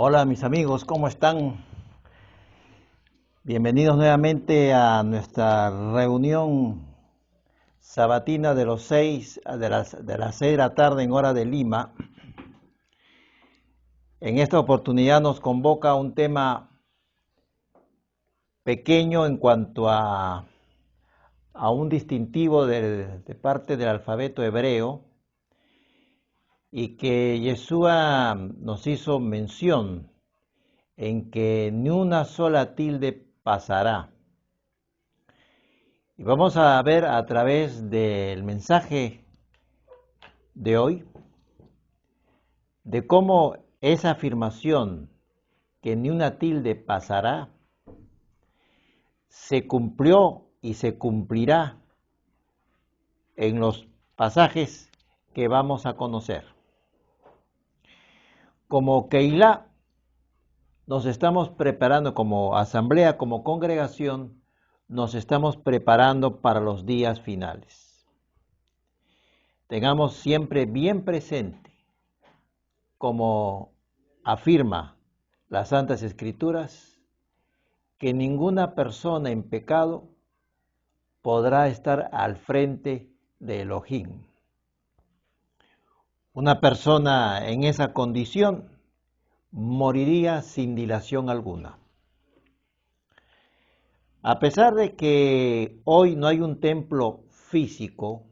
Hola mis amigos, ¿cómo están? Bienvenidos nuevamente a nuestra reunión sabatina de las 6 de la tarde en hora de Lima. En esta oportunidad nos convoca un tema pequeño en cuanto a un distintivo de parte del alfabeto hebreo, y que Yeshua nos hizo mención en que ni una sola tilde pasará. Y vamos a ver a través del mensaje de hoy de cómo esa afirmación, que ni una tilde pasará, se cumplió y se cumplirá en los pasajes que vamos a conocer. Como Keilah, nos estamos preparando como asamblea, como congregación, nos estamos preparando para los días finales. Tengamos siempre bien presente, como afirma las Santas Escrituras, que ninguna persona en pecado podrá estar al frente de Elohim. Una persona en esa condición moriría sin dilación alguna. A pesar de que hoy no hay un templo físico,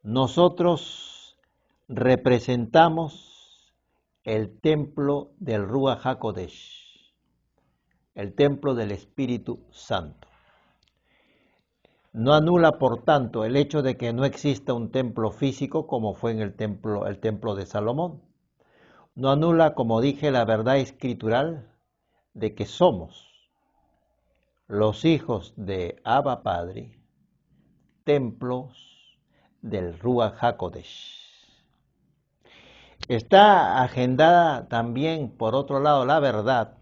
nosotros representamos el templo del Ruach HaKodesh, el templo del Espíritu Santo. No anula, por tanto, el hecho de que no exista un templo físico como fue en el templo de Salomón. No anula, como dije, la verdad escritural de que somos los hijos de Abba Padre, templos del Ruach HaKodesh. Está agendada también, por otro lado, la verdad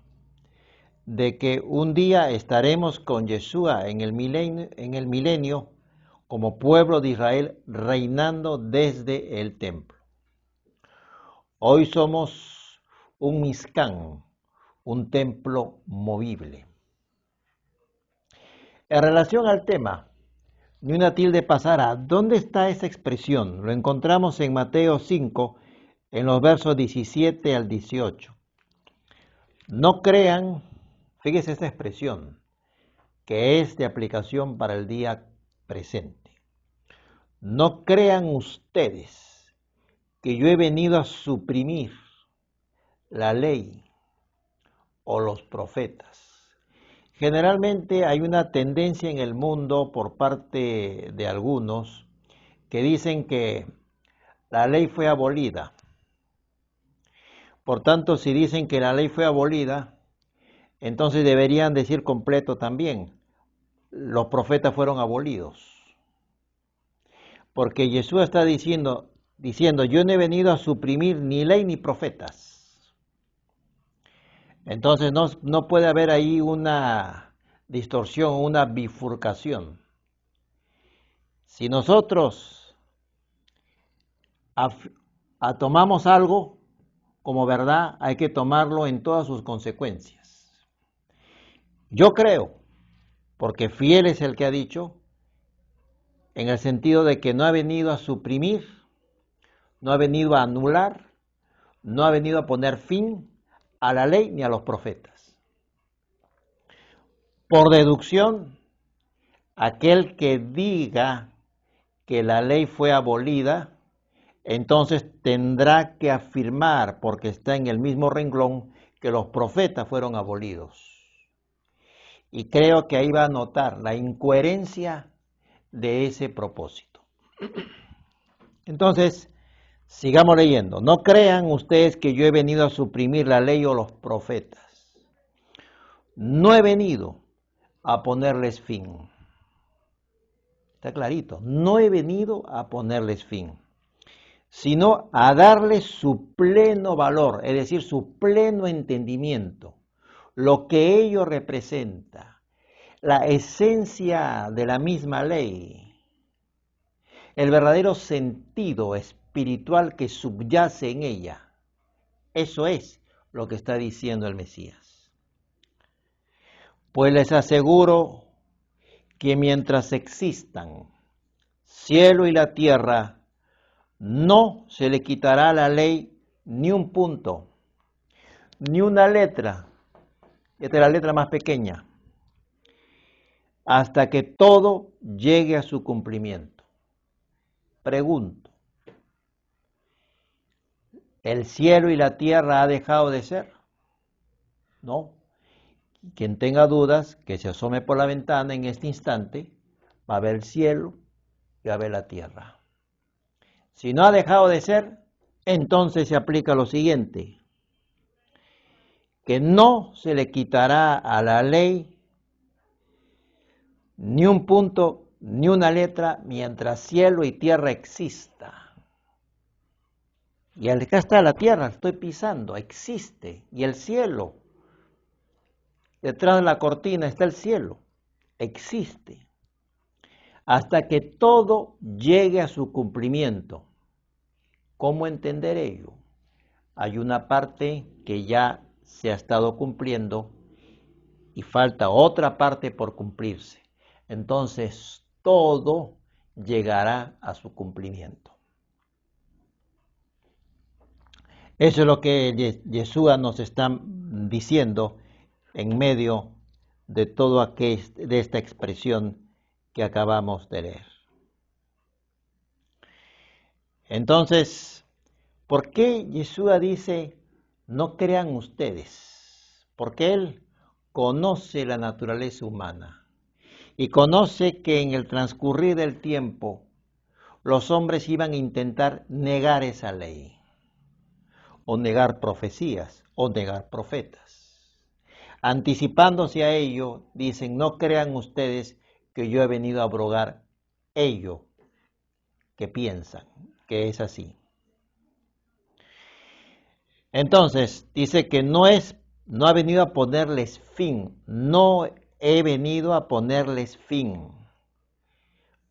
de que un día estaremos con Yeshua en el milenio como pueblo de Israel, reinando desde el templo. Hoy somos un Mishkan, un templo movible. En relación al tema, ni una tilde pasará, ¿dónde está esa expresión? Lo encontramos en Mateo 5, en los versos 17 al 18. No crean, fíjese esta expresión, que es de aplicación para el día presente. No crean ustedes que yo he venido a suprimir la ley o los profetas. Generalmente hay una tendencia en el mundo por parte de algunos que dicen que la ley fue abolida. Por tanto, si dicen que la ley fue abolida, entonces deberían decir completo también, los profetas fueron abolidos. Porque Jesús está diciendo, yo no he venido a suprimir ni ley ni profetas. Entonces no puede haber ahí una distorsión, una bifurcación. Si nosotros tomamos algo como verdad, hay que tomarlo en todas sus consecuencias. Yo creo, porque fiel es el que ha dicho, en el sentido de que no ha venido a suprimir, no ha venido a anular, no ha venido a poner fin a la ley ni a los profetas. Por deducción, aquel que diga que la ley fue abolida, entonces tendrá que afirmar, porque está en el mismo renglón, que los profetas fueron abolidos. Y creo que ahí va a notar la incoherencia de ese propósito. Entonces, sigamos leyendo. No crean ustedes que yo he venido a suprimir la ley o los profetas. No he venido a ponerles fin. Está clarito. No he venido a ponerles fin, sino a darles su pleno valor, es decir, su pleno entendimiento, lo que ello representa, la esencia de la misma ley, el verdadero sentido espiritual que subyace en ella. Eso es lo que está diciendo el Mesías. Pues les aseguro que mientras existan cielo y la tierra, no se le quitará a la ley ni un punto, ni una letra, esta es la letra más pequeña, hasta que todo llegue a su cumplimiento. Pregunto, ¿el cielo y la tierra ha dejado de ser? No. Quien tenga dudas, que se asome por la ventana en este instante, va a ver el cielo y va a ver la tierra. Si no ha dejado de ser, entonces se aplica lo siguiente, que no se le quitará a la ley ni un punto, ni una letra, mientras cielo y tierra exista. Y acá está la tierra, estoy pisando, existe, y el cielo. Detrás de la cortina está el cielo, existe, hasta que todo llegue a su cumplimiento. ¿Cómo entender ello? Hay una parte que ya se ha estado cumpliendo y falta otra parte por cumplirse. Entonces todo llegará a su cumplimiento. Eso es lo que Yeshua nos está diciendo en medio de todo de esta expresión que acabamos de leer. Entonces, ¿por qué Yeshua dice, no crean ustedes? Porque Él conoce la naturaleza humana y conoce que en el transcurrir del tiempo los hombres iban a intentar negar esa ley, o negar profecías, o negar profetas. Anticipándose a ello, dicen, no crean ustedes que yo he venido a abrogar ello que piensan que es así. Entonces, dice que no ha venido a ponerles fin, no he venido a ponerles fin,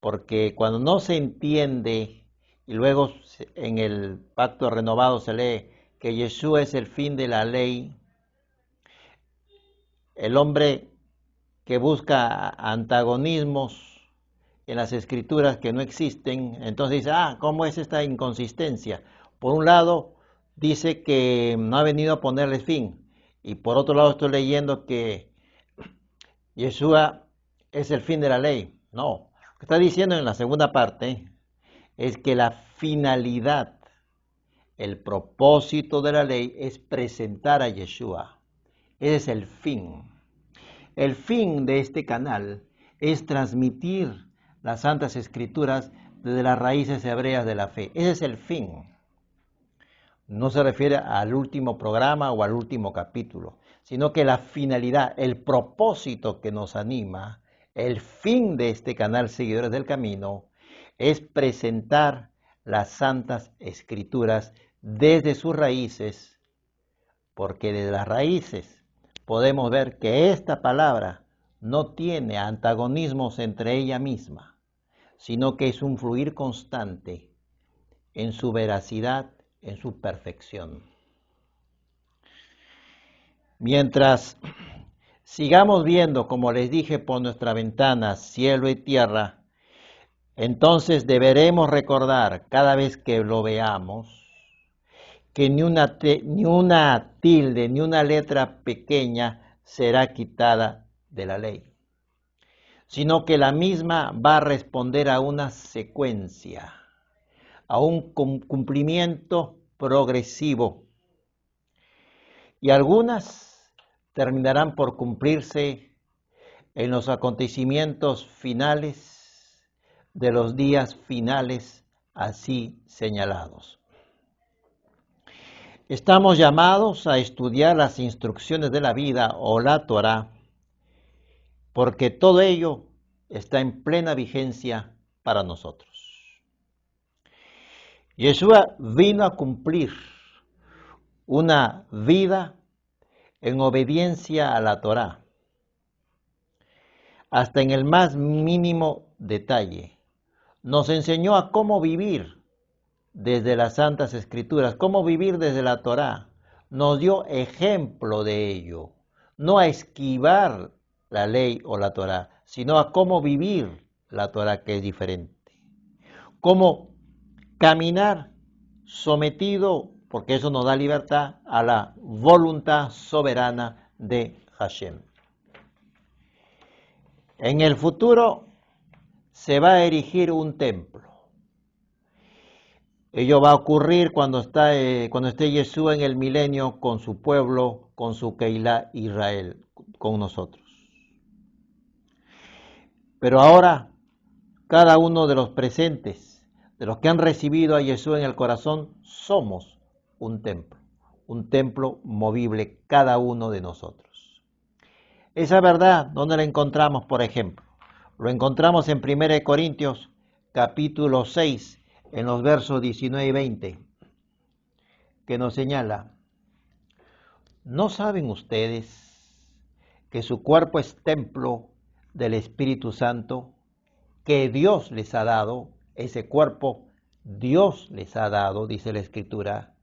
porque cuando no se entiende, y luego en el pacto renovado se lee que Yeshua es el fin de la ley, el hombre que busca antagonismos en las escrituras que no existen, entonces dice, ¿cómo es esta inconsistencia? Por un lado, dice que no ha venido a ponerles fin, y por otro lado estoy leyendo que Yeshua es el fin de la ley. No, lo que está diciendo en la segunda parte es que la finalidad, el propósito de la ley es presentar a Yeshua. Ese es el fin. El fin de este canal es transmitir las Santas Escrituras desde las raíces hebreas de la fe. Ese es el fin. No se refiere al último programa o al último capítulo, sino que la finalidad, el propósito que nos anima, el fin de este canal Seguidores del Camino, es presentar las Santas Escrituras desde sus raíces, porque desde las raíces podemos ver que esta palabra no tiene antagonismos entre ella misma, sino que es un fluir constante en su veracidad, en su perfección. Mientras sigamos viendo, como les dije, por nuestra ventana, cielo y tierra, entonces deberemos recordar cada vez que lo veamos que ni una tilde, ni una letra pequeña será quitada de la ley, sino que la misma va a responder a una secuencia, a un cumplimiento progresivo. Y algunas terminarán por cumplirse en los acontecimientos finales de los días finales así señalados. Estamos llamados a estudiar las instrucciones de la vida o la Torá, porque todo ello está en plena vigencia para nosotros. Yeshua vino a cumplir una vida en obediencia a la Torá, hasta en el más mínimo detalle. Nos enseñó a cómo vivir desde las Santas Escrituras, cómo vivir desde la Torá. nos dio ejemplo de ello, no a esquivar la ley o la Torá, sino a cómo vivir la Torá, que es diferente. Cómo caminar sometido, porque eso nos da libertad, a la voluntad soberana de Hashem. En el futuro se va a erigir un templo. Ello va a ocurrir cuando esté Yeshua en el milenio con su pueblo, con su Keilah Israel, con nosotros. Pero ahora, cada uno de los presentes, de los que han recibido a Yeshua en el corazón, somos un templo movible cada uno de nosotros. Esa verdad, ¿dónde la encontramos, por ejemplo? Lo encontramos en 1 Corintios capítulo 6, en los versos 19 y 20, que nos señala: ¿no saben ustedes que su cuerpo es templo del Espíritu Santo, que Dios les ha dado? Ese cuerpo Dios les ha dado, dice la Escritura,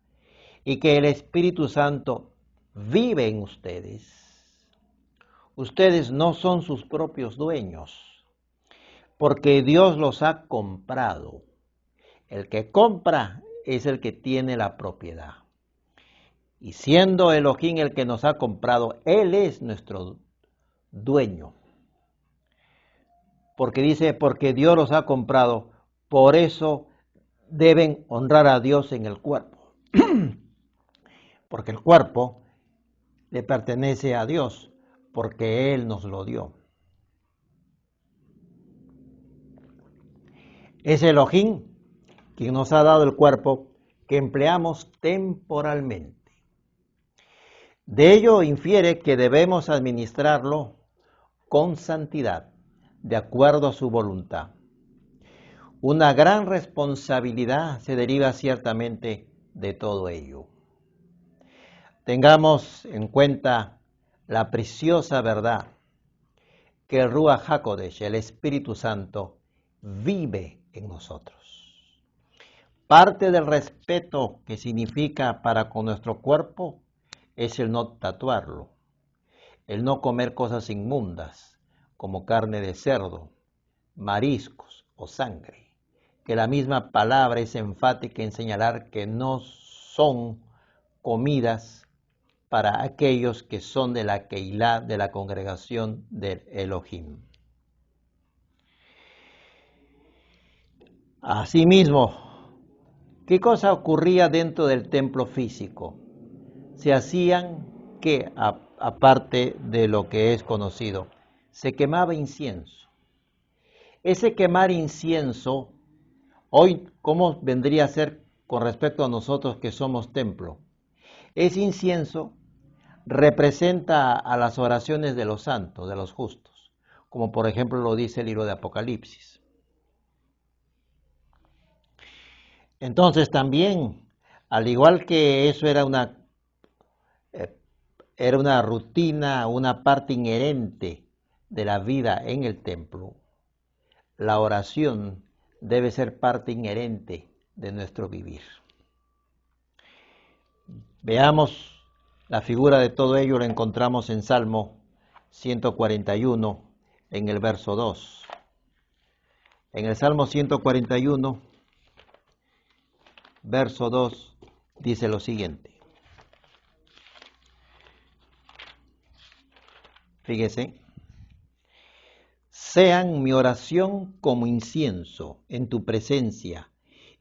y que el Espíritu Santo vive en ustedes. Ustedes no son sus propios dueños, porque Dios los ha comprado. El que compra es el que tiene la propiedad. Y siendo Elohim el que nos ha comprado, Él es nuestro dueño. Porque dice, porque Dios los ha comprado, por eso deben honrar a Dios en el cuerpo. Porque el cuerpo le pertenece a Dios, porque Él nos lo dio. Es Elohim quien nos ha dado el cuerpo que empleamos temporalmente. De ello infiere que debemos administrarlo con santidad, de acuerdo a su voluntad. Una gran responsabilidad se deriva ciertamente de todo ello. Tengamos en cuenta la preciosa verdad que el Ruach HaKodesh, el Espíritu Santo, vive en nosotros. Parte del respeto que significa para con nuestro cuerpo es el no tatuarlo, el no comer cosas inmundas como carne de cerdo, mariscos o sangre, que la misma palabra es enfática en señalar que no son comidas para aquellos que son de la Keilah, de la congregación del Elohim. Asimismo, ¿qué cosa ocurría dentro del templo físico? Se hacían que, aparte de lo que es conocido, se quemaba incienso. Ese quemar incienso, hoy, ¿cómo vendría a ser con respecto a nosotros que somos templo? Ese incienso representa a las oraciones de los santos, de los justos, como por ejemplo lo dice el libro de Apocalipsis. Entonces también, al igual que eso era una rutina, una parte inherente de la vida en el templo, la oración debe ser parte inherente de nuestro vivir. Veamos la figura de todo ello, la encontramos en Salmo 141, en el verso 2. En el Salmo 141, verso 2, dice lo siguiente. Fíjese: sean mi oración como incienso en tu presencia,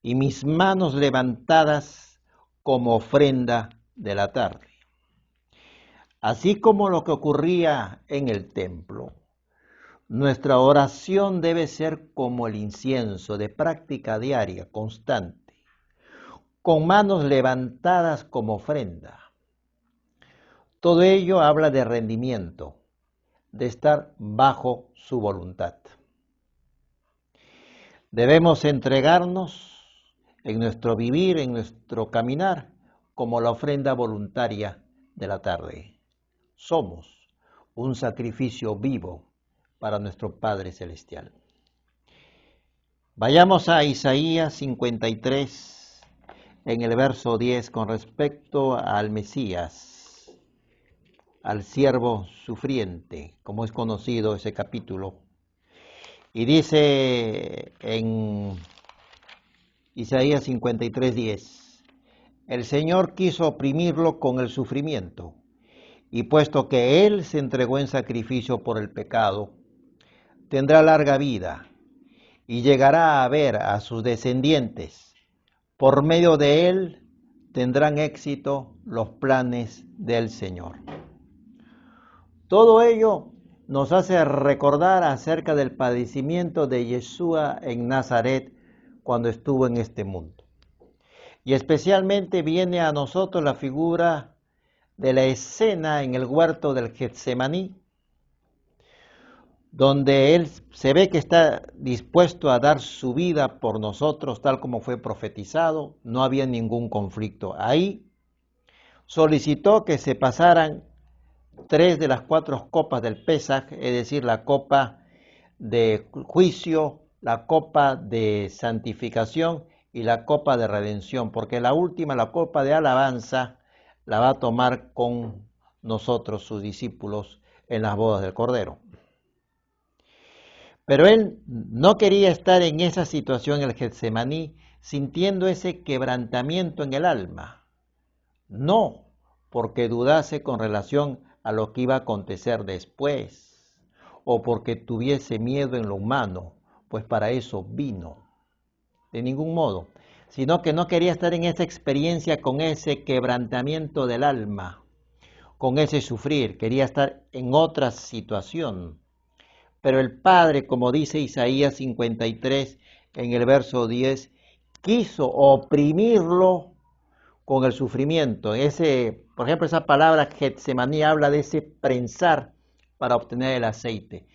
y mis manos levantadas como ofrenda de la tarde. Así como lo que ocurría en el templo, nuestra oración debe ser como el incienso, de práctica diaria, constante, con manos levantadas como ofrenda. Todo ello habla de rendimiento, de estar bajo su voluntad. Debemos entregarnos en nuestro vivir, en nuestro caminar, como la ofrenda voluntaria de la tarde. Somos un sacrificio vivo para nuestro Padre Celestial. Vayamos a Isaías 53, en el verso 10 con respecto al Mesías, al siervo sufriente, como es conocido ese capítulo. Y dice en Isaías 53:10, el Señor quiso oprimirlo con el sufrimiento, y puesto que Él se entregó en sacrificio por el pecado, tendrá larga vida y llegará a ver a sus descendientes. Por medio de Él tendrán éxito los planes del Señor. Todo ello nos hace recordar acerca del padecimiento de Yeshua en Nazaret cuando estuvo en este mundo. Y especialmente viene a nosotros la figura de la escena en el huerto del Getsemaní, donde Él se ve que está dispuesto a dar su vida por nosotros, tal como fue profetizado. No había ningún conflicto ahí. Solicitó que se pasaran 3 de las 4 copas del Pesaj, es decir, la copa de juicio, la copa de santificación y la copa de redención, porque la última, la copa de alabanza, la va a tomar con nosotros, sus discípulos, en las bodas del Cordero. Pero él no quería estar en esa situación en el Getsemaní, sintiendo ese quebrantamiento en el alma. No porque dudase con relación a lo que iba a acontecer después, o porque tuviese miedo en lo humano, pues para eso vino. De ningún modo, sino que no quería estar en esa experiencia con ese quebrantamiento del alma, con ese sufrir, quería estar en otra situación. Pero el Padre, como dice Isaías 53 en el verso 10, quiso oprimirlo con el sufrimiento. Por ejemplo, esa palabra Getsemaní habla de ese prensar para obtener el aceite.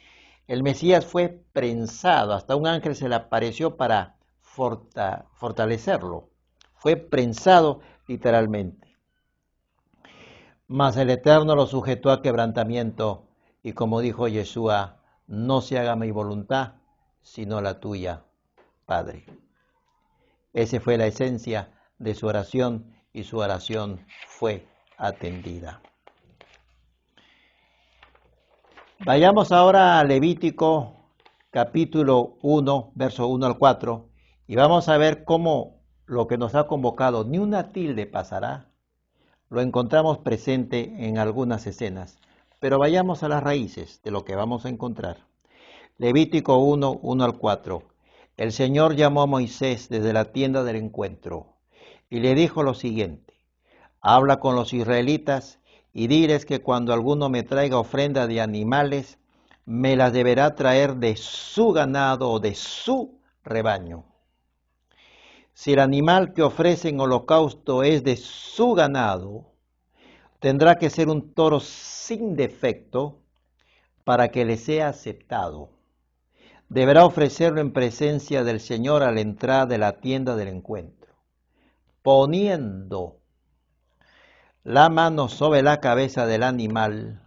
El Mesías fue prensado, hasta un ángel se le apareció para fortalecerlo. Fue prensado literalmente. Mas el Eterno lo sujetó a quebrantamiento, y como dijo Yeshua, no se haga mi voluntad, sino la tuya, Padre. Esa fue la esencia de su oración, y su oración fue atendida. Vayamos ahora a Levítico capítulo 1, verso 1 al 4, y vamos a ver cómo lo que nos ha convocado, ni una tilde pasará, lo encontramos presente en algunas escenas. Pero vayamos a las raíces de lo que vamos a encontrar. Levítico 1, 1 al 4. El Señor llamó a Moisés desde la tienda del encuentro y le dijo lo siguiente: habla con los israelitas y diles que cuando alguno me traiga ofrenda de animales, me las deberá traer de su ganado o de su rebaño. Si el animal que ofrece en holocausto es de su ganado, tendrá que ser un toro sin defecto para que le sea aceptado. Deberá ofrecerlo en presencia del Señor a la entrada de la tienda del encuentro, poniendo la mano sobre la cabeza del animal.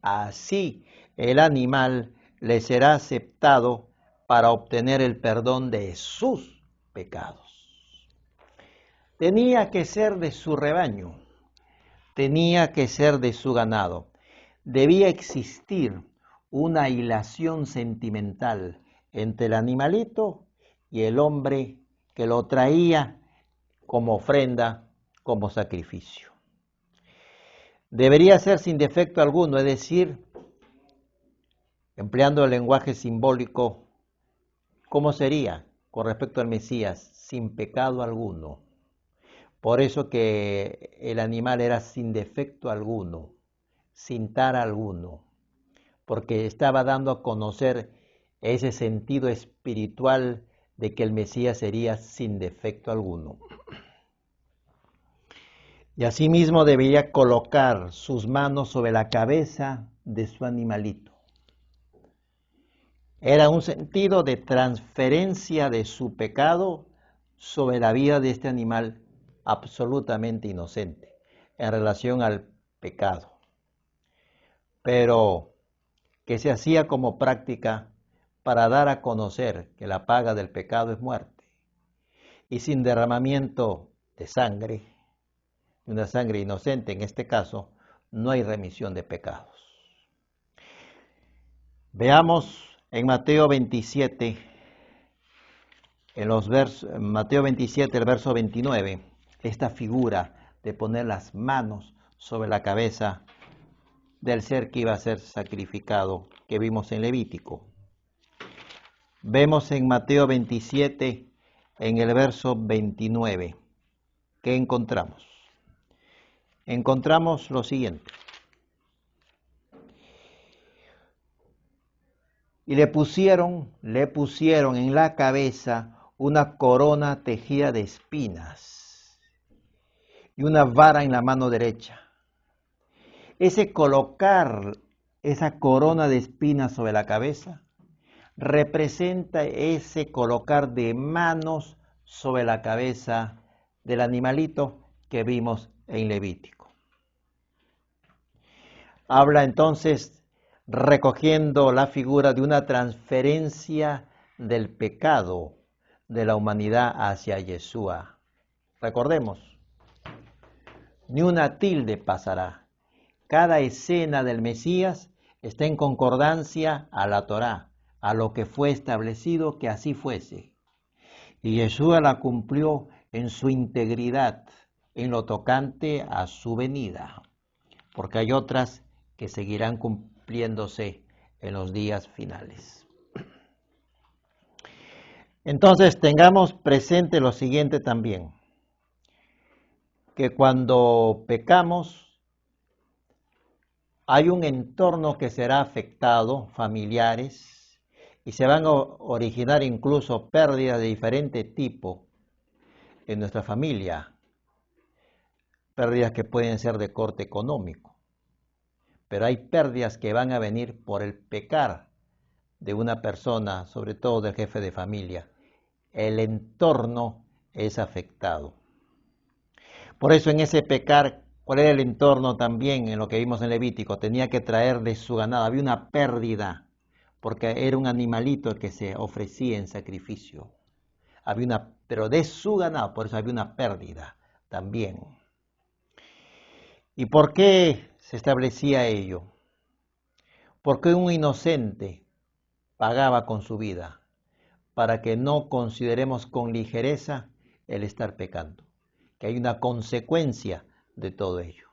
Así el animal le será aceptado para obtener el perdón de sus pecados. Tenía que ser de su rebaño, tenía que ser de su ganado. Debía existir una hilación sentimental entre el animalito y el hombre que lo traía como ofrenda, como sacrificio. Debería ser sin defecto alguno, es decir, empleando el lenguaje simbólico, ¿cómo sería con respecto al Mesías? Sin pecado alguno. Por eso que el animal era sin defecto alguno, sin tara alguno, porque estaba dando a conocer ese sentido espiritual de que el Mesías sería sin defecto alguno. Y asimismo debería colocar sus manos sobre la cabeza de su animalito. Era un sentido de transferencia de su pecado sobre la vida de este animal absolutamente inocente en relación al pecado, pero que se hacía como práctica para dar a conocer que la paga del pecado es muerte, y sin derramamiento de sangre, una sangre inocente en este caso, no hay remisión de pecados. Veamos en Mateo 27, Mateo 27, el verso 29, esta figura de poner las manos sobre la cabeza del ser que iba a ser sacrificado, que vimos en Levítico. Vemos en Mateo 27, en el verso 29, ¿qué encontramos? Encontramos lo siguiente. Y le pusieron en la cabeza una corona tejida de espinas y una vara en la mano derecha. Ese colocar esa corona de espinas sobre la cabeza representa ese colocar de manos sobre la cabeza del animalito que vimos en Levítico. Habla entonces recogiendo la figura de una transferencia del pecado de la humanidad hacia Yeshua. Recordemos, ni una tilde pasará. Cada escena del Mesías está en concordancia a la Torá, a lo que fue establecido que así fuese. Y Yeshua la cumplió en su integridad, en lo tocante a su venida, porque hay otras que seguirán cumpliéndose en los días finales. Entonces tengamos presente lo siguiente también, que cuando pecamos hay un entorno que será afectado, familiares, y se van a originar incluso pérdidas de diferente tipo en nuestra familia, pérdidas que pueden ser de corte económico, pero hay pérdidas que van a venir por el pecar de una persona, sobre todo del jefe de familia. El entorno es afectado. Por eso en ese pecar, ¿cuál era el entorno también en lo que vimos en Levítico? Tenía que traer de su ganado, había una pérdida, porque era un animalito el que se ofrecía en sacrificio. Pero de su ganado, por eso había una pérdida también. ¿Y por qué se establecía ello? Porque un inocente pagaba con su vida, para que no consideremos con ligereza el estar pecando, que hay una consecuencia de todo ello.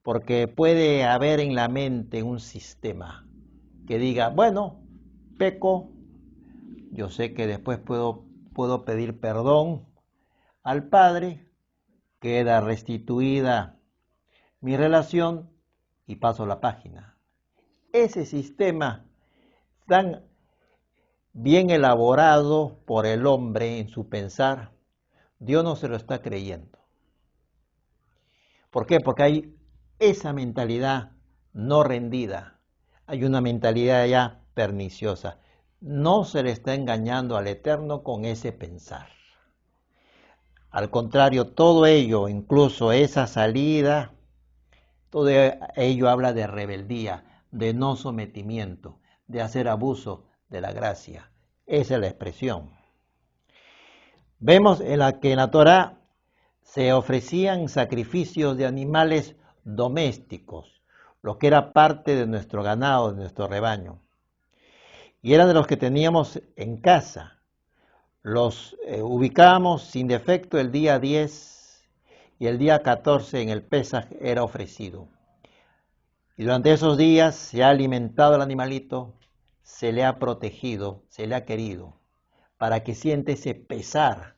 Porque puede haber en la mente un sistema que diga, bueno, peco, yo sé que después puedo pedir perdón al Padre, queda restituida mi relación y paso la página. Ese sistema tan bien elaborado por el hombre en su pensar, Dios no se lo está creyendo. ¿Por qué? Porque hay esa mentalidad no rendida, hay una mentalidad ya perniciosa. No se le está engañando al Eterno con ese pensar. Al contrario, todo ello, incluso esa salida, todo ello habla de rebeldía, de no sometimiento, de hacer abuso de la gracia. Esa es la expresión. Vemos que en la Torá se ofrecían sacrificios de animales domésticos, lo que era parte de nuestro ganado, de nuestro rebaño. Y eran de los que teníamos en casa. Los ubicábamos sin defecto el día 10 y el día 14 en el Pesaj era ofrecido. Y durante esos días se ha alimentado el animalito, se le ha protegido, se le ha querido, para que siente ese pesar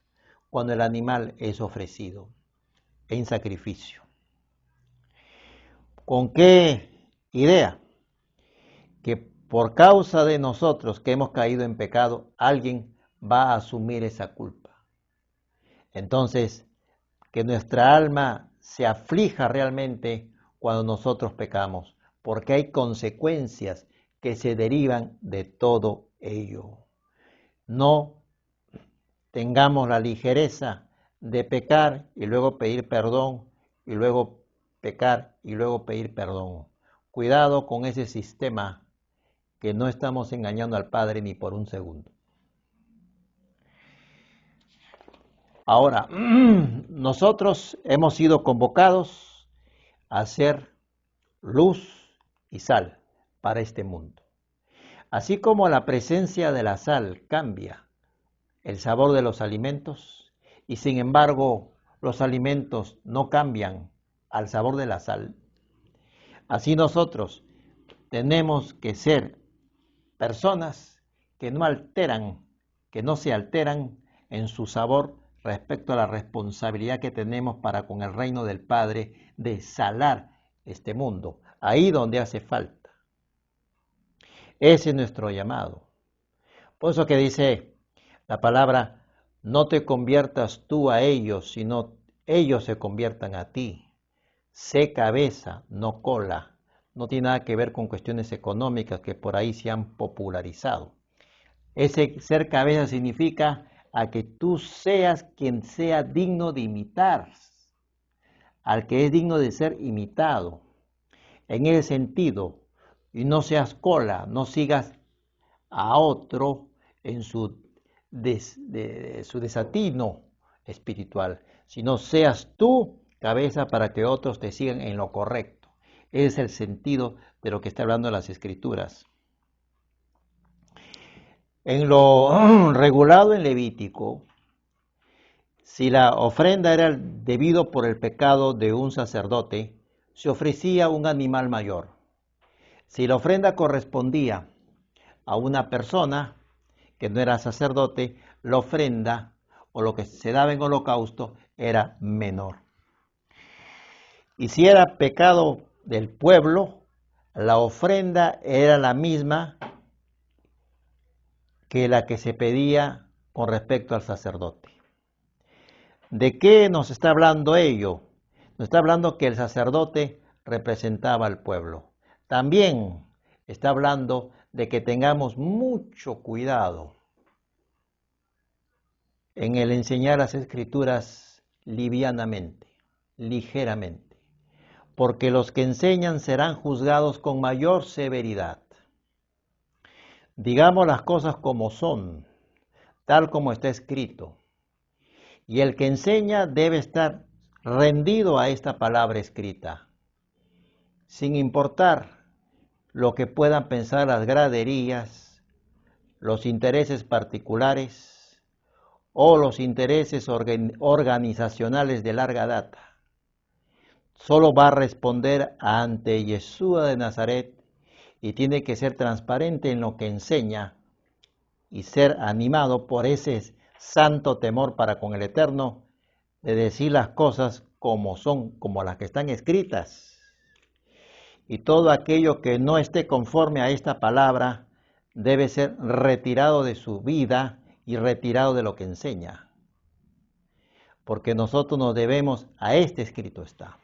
cuando el animal es ofrecido en sacrificio. ¿Con qué idea? Que por causa de nosotros que hemos caído en pecado, alguien va a asumir esa culpa. Entonces, que nuestra alma se aflija realmente cuando nosotros pecamos, porque hay consecuencias que se derivan de todo ello. No tengamos la ligereza de pecar y luego pedir perdón, y luego pecar y luego pedir perdón. Cuidado con ese sistema, que no estamos engañando al Padre ni por un segundo. Ahora, nosotros hemos sido convocados a ser luz y sal para este mundo. Así como la presencia de la sal cambia el sabor de los alimentos y sin embargo los alimentos no cambian al sabor de la sal, así nosotros tenemos que ser personas que no alteran, que no se alteran en su sabor respecto a la responsabilidad que tenemos para con el reino del Padre de salar este mundo, ahí donde hace falta. Ese es nuestro llamado. Por eso que dice la palabra, no te conviertas tú a ellos, sino ellos se conviertan a ti. Sé cabeza, no cola. No tiene nada que ver con cuestiones económicas que por ahí se han popularizado. Ese ser cabeza significa a que tú seas quien sea digno de imitar, al que es digno de ser imitado. En ese sentido, y no seas cola, no sigas a otro en su desatino espiritual, sino seas tú cabeza para que otros te sigan en lo correcto. Ese es el sentido de lo que está hablando las Escrituras. En lo regulado en Levítico, si la ofrenda era debido por el pecado de un sacerdote, se ofrecía un animal mayor. Si la ofrenda correspondía a una persona que no era sacerdote, la ofrenda o lo que se daba en holocausto era menor. Y si era pecado del pueblo, la ofrenda era la misma que la que se pedía con respecto al sacerdote. ¿De qué nos está hablando ello? Nos está hablando que el sacerdote representaba al pueblo. También está hablando de que tengamos mucho cuidado en el enseñar las Escrituras livianamente, ligeramente, porque los que enseñan serán juzgados con mayor severidad. Digamos las cosas como son, tal como está escrito. Y el que enseña debe estar rendido a esta palabra escrita, sin importar lo que puedan pensar las graderías, los intereses particulares o los intereses organizacionales de larga data. Solo va a responder ante Yeshua de Nazaret y tiene que ser transparente en lo que enseña y ser animado por ese santo temor para con el Eterno, de decir las cosas como son, como las que están escritas. Y todo aquello que no esté conforme a esta palabra debe ser retirado de su vida y retirado de lo que enseña. Porque nosotros nos debemos a este escrito está,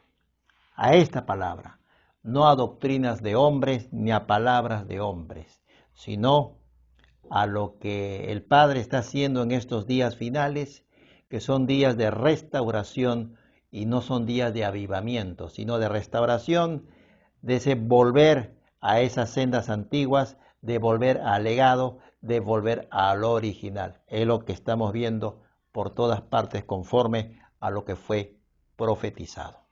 a esta palabra, no a doctrinas de hombres ni a palabras de hombres, sino a lo que el Padre está haciendo en estos días finales, que son días de restauración y no son días de avivamiento, sino de restauración, de ese volver a esas sendas antiguas, de volver al legado, de volver a lo original. Es lo que estamos viendo por todas partes conforme a lo que fue profetizado.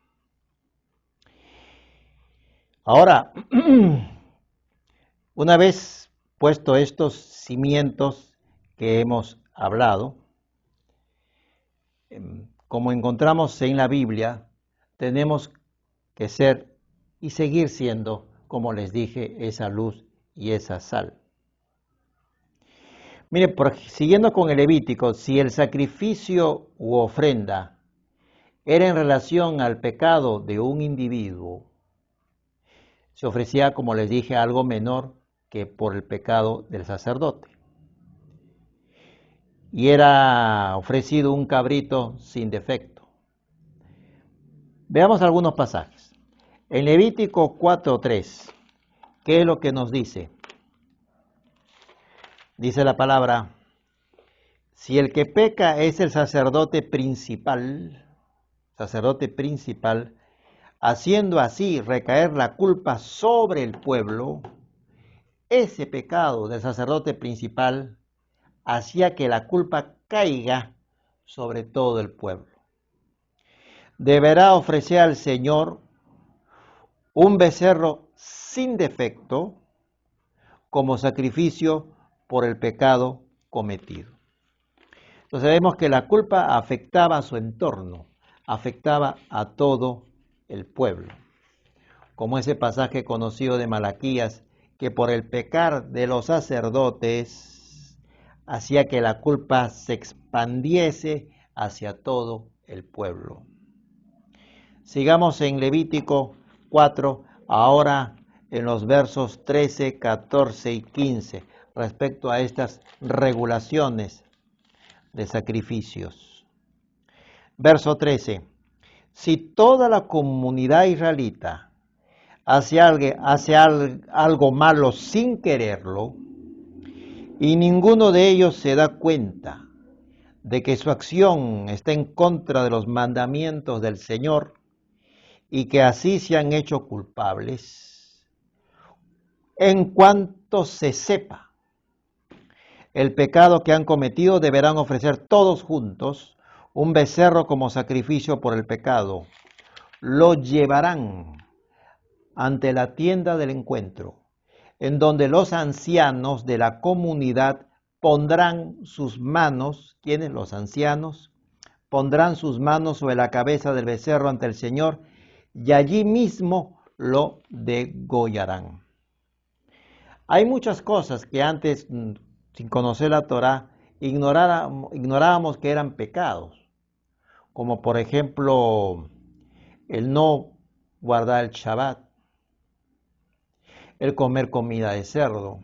Ahora, una vez puesto estos cimientos que hemos hablado, como encontramos en la Biblia, tenemos que ser y seguir siendo, como les dije, esa luz y esa sal. Mire, siguiendo con el Levítico, si el sacrificio u ofrenda era en relación al pecado de un individuo, se ofrecía, como les dije, algo menor que por el pecado del sacerdote. Y era ofrecido un cabrito sin defecto. Veamos algunos pasajes. En Levítico 4:3, ¿qué es lo que nos dice? Dice la palabra, si el que peca es el sacerdote principal, haciendo así recaer la culpa sobre el pueblo, ese pecado del sacerdote principal hacía que la culpa caiga sobre todo el pueblo. Deberá ofrecer al Señor un becerro sin defecto como sacrificio por el pecado cometido. Entonces vemos que la culpa afectaba a su entorno, afectaba a todo el pueblo. Como ese pasaje conocido de Malaquías, que por el pecar de los sacerdotes hacía que la culpa se expandiese hacia todo el pueblo. Sigamos en Levítico 4, ahora en los versos 13, 14 y 15, respecto a estas regulaciones de sacrificios. Verso 13. Si toda la comunidad israelita hace algo malo sin quererlo, y ninguno de ellos se da cuenta de que su acción está en contra de los mandamientos del Señor y que así se han hecho culpables, en cuanto se sepa el pecado que han cometido, deberán ofrecer todos juntos un becerro como sacrificio por el pecado. Lo llevarán ante la tienda del encuentro, en donde los ancianos de la comunidad pondrán sus manos. ¿Quiénes? Los ancianos pondrán sus manos sobre la cabeza del becerro ante el Señor, y allí mismo lo degollarán. Hay muchas cosas que antes, sin conocer la Torá, ignorábamos que eran pecados, como por ejemplo el no guardar el Shabbat, el comer comida de cerdo,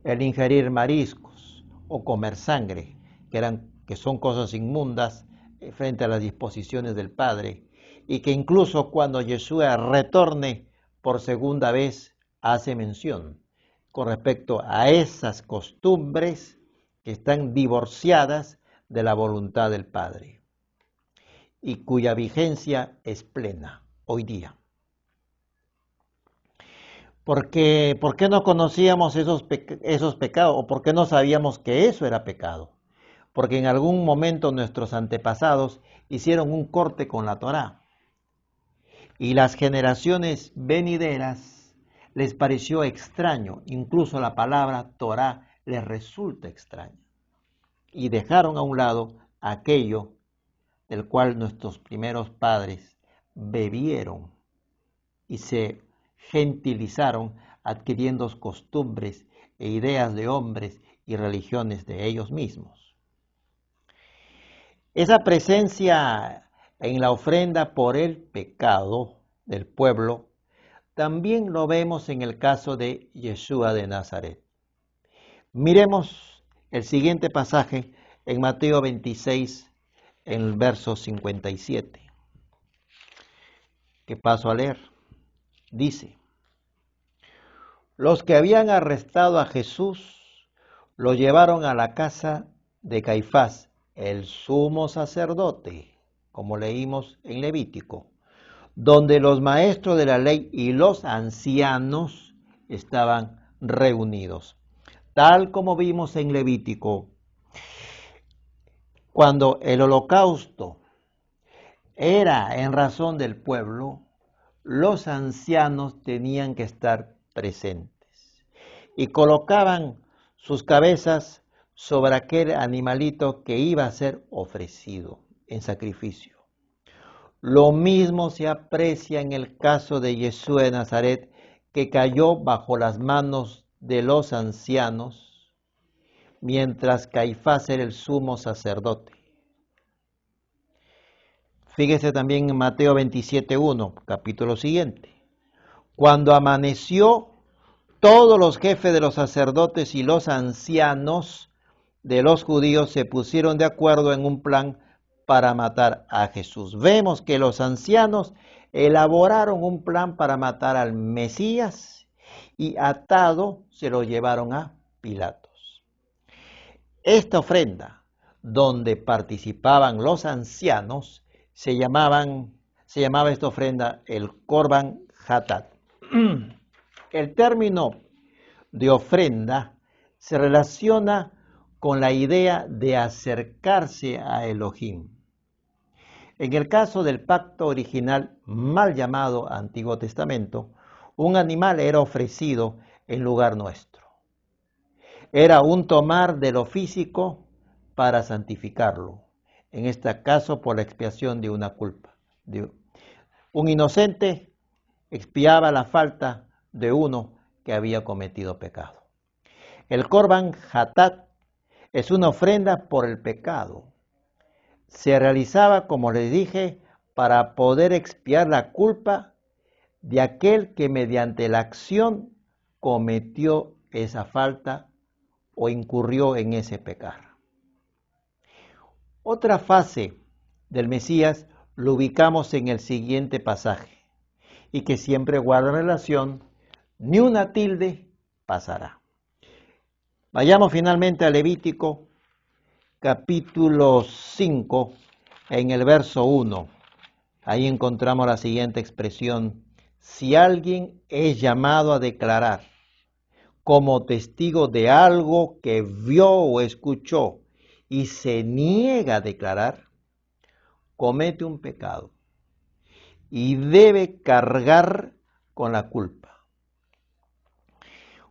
el ingerir mariscos o comer sangre, que son cosas inmundas frente a las disposiciones del Padre, y que incluso cuando Yeshua retorne por segunda vez hace mención con respecto a esas costumbres que están divorciadas de la voluntad del Padre y cuya vigencia es plena hoy día. ¿Por qué no conocíamos esos pecados? ¿O por qué no sabíamos que eso era pecado? Porque en algún momento nuestros antepasados hicieron un corte con la Torá. Y las generaciones venideras les pareció extraño, incluso la palabra Torá les resulta extraña. Y dejaron a un lado aquello del cual nuestros primeros padres bebieron y se gentilizaron adquiriendo costumbres e ideas de hombres y religiones de ellos mismos. Esa presencia en la ofrenda por el pecado del pueblo también lo vemos en el caso de Yeshua de Nazaret. Miremos el siguiente pasaje en Mateo 26, en el verso 57, que paso a leer. Dice: los que habían arrestado a Jesús lo llevaron a la casa de Caifás, el sumo sacerdote, como leímos en Levítico, donde los maestros de la ley y los ancianos estaban reunidos. Tal como vimos en Levítico, cuando el holocausto era en razón del pueblo, los ancianos tenían que estar presentes y colocaban sus cabezas sobre aquel animalito que iba a ser ofrecido en sacrificio. Lo mismo se aprecia en el caso de Yeshua de Nazaret, que cayó bajo las manos de los ancianos, mientras Caifás era el sumo sacerdote. Fíjese también en Mateo 27:1, capítulo siguiente. Cuando amaneció, todos los jefes de los sacerdotes y los ancianos de los judíos se pusieron de acuerdo en un plan para matar a Jesús. Vemos que los ancianos elaboraron un plan para matar al Mesías y atado se lo llevaron a Pilatos. Esta ofrenda, donde participaban los ancianos, se llamaba esta ofrenda el Korban Hatat. El término de ofrenda se relaciona con la idea de acercarse a Elohim. En el caso del pacto original, mal llamado Antiguo Testamento, un animal era ofrecido en lugar nuestro. Era un tomar de lo físico para santificarlo, en este caso por la expiación de una culpa. Un inocente expiaba la falta de uno que había cometido pecado. El Corban Hatat es una ofrenda por el pecado. Se realizaba, como les dije, para poder expiar la culpa de aquel que mediante la acción cometió esa falta o incurrió en ese pecar. Otra fase del Mesías lo ubicamos en el siguiente pasaje y que siempre guarda relación, ni una tilde pasará. Vayamos finalmente a Levítico capítulo 5 en el verso 1. Ahí encontramos la siguiente expresión: si alguien es llamado a declarar como testigo de algo que vio o escuchó y se niega a declarar, comete un pecado y debe cargar con la culpa.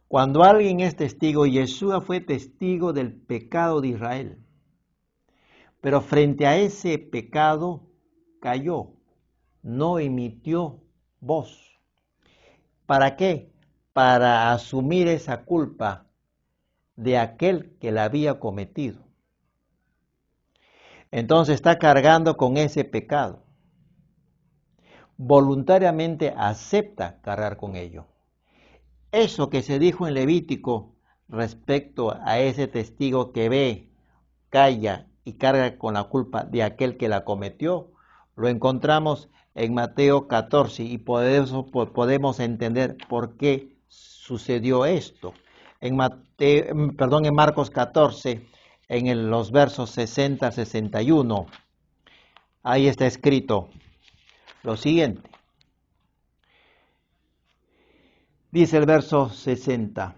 Cuando alguien es testigo, Yeshua fue testigo del pecado de Israel, pero frente a ese pecado cayó, no emitió voz. ¿Para qué? Para asumir esa culpa de aquel que la había cometido. Entonces está cargando con ese pecado. Voluntariamente acepta cargar con ello. Eso que se dijo en Levítico respecto a ese testigo que ve, calla y carga con la culpa de aquel que la cometió, lo encontramos en Mateo 14 y podemos entender por qué sucedió esto. En Marcos 14, en los versos 60 al 61, ahí está escrito lo siguiente. Dice el verso 60.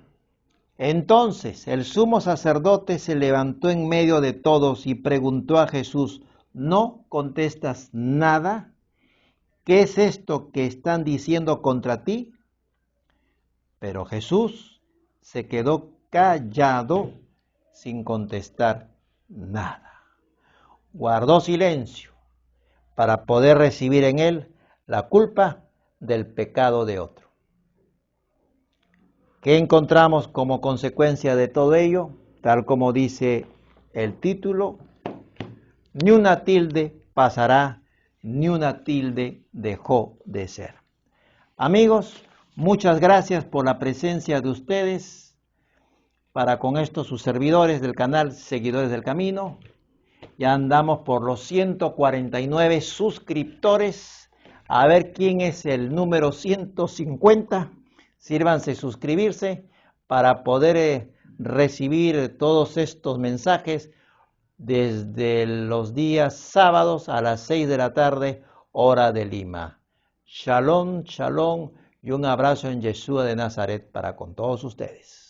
Entonces el sumo sacerdote se levantó en medio de todos y preguntó a Jesús: ¿no contestas nada? ¿Qué es esto que están diciendo contra ti? Pero Jesús se quedó callado sin contestar nada. Guardó silencio para poder recibir en él la culpa del pecado de otro. ¿Qué encontramos como consecuencia de todo ello? Tal como dice el título: ni una tilde pasará, ni una tilde dejó de ser. Amigos, muchas gracias por la presencia de ustedes para con estos sus servidores del canal Seguidores del Camino. Ya andamos por los 149 suscriptores. A ver quién es el número 150. Sírvanse suscribirse para poder recibir todos estos mensajes desde los días sábados a las 6 de la tarde, hora de Lima. Shalom, shalom y un abrazo en Yeshua de Nazaret para con todos ustedes.